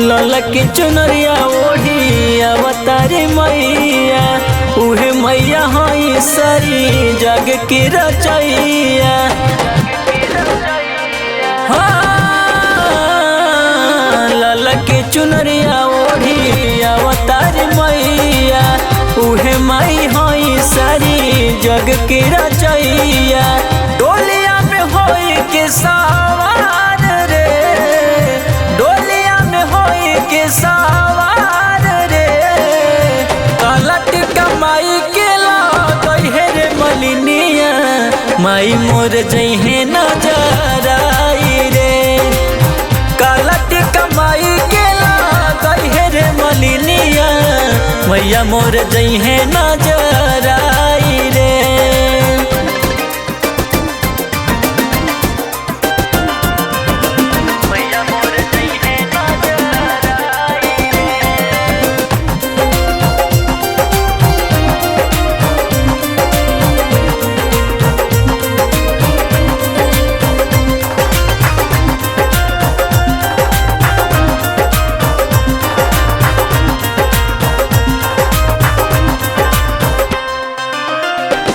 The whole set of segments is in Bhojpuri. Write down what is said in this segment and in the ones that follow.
ललक चुनरिया ओढ़ी अवतारी मैया, उहे मैया हई सारी जग की रचैया। ललक चुनरिया ओढ़ी अवतारी मैया, उहे माई हई सारी जग की रचैया। डोलिया में होई के सवार रे, डोलिया में होई के सवार रे, कलट कमाई के लागई हे रे मलिनिया, माई मोर जइहे नजर आई रे। कलट कमाई के लागई हे रे मलिनिया, मैया मोर जइहे नजर आई रे।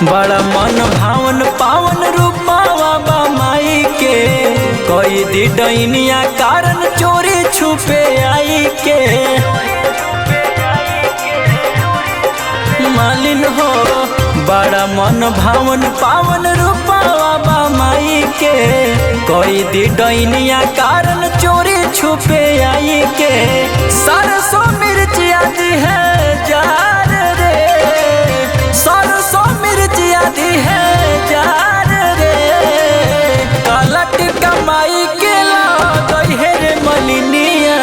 बड़ा मन भावन पावन रूपावा बा माई के, कोई दी डैनिया कारण चोरी छुपे आई के। मालिन हो बड़ा मन भावन पावन रूपावा बा माई के, कोई दी डैनिया कारण चोरी छुपे आई के। सरसों मिर्च आदि है जार रे, सरसों मिर्च आदि है जार रे, कलट कमाई के लागई हे रे मलिनिया,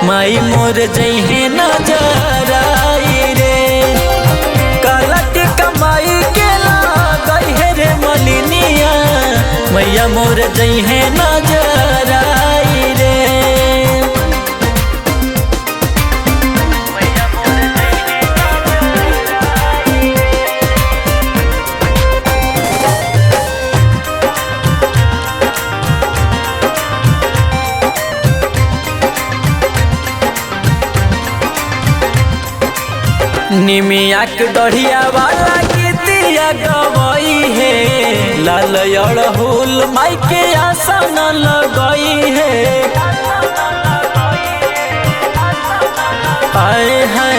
माई मोर जइहे नजर आई रे। कलट कमाई के लागई हे रे मलिनिया, मैया मोर जइहे नजर आई रे। निमिया के डढ़िया वाला गीतिया गवई है, लाल अड़हुल माई के आसन लगई है। आए है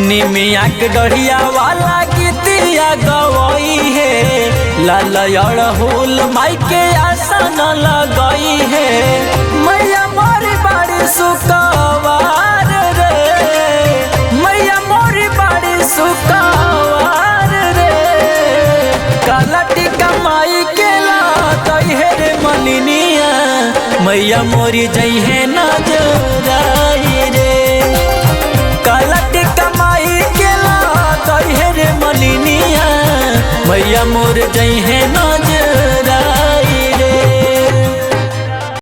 निमिया के डढ़िया वाला गीतिया गवई है, लाल अड़हुल माई के आसन लगई है। मैया मोरी बाड़ी सुकवार रे, मैया मोरी बाड़ी सुकवार रे, कलट कमाई के लागई हे रे मलिनिया, मैया मोरी जइहे नजर आई रे। कलट कमाई के लागई हे रे मलिनिया, मैया मोर जइहे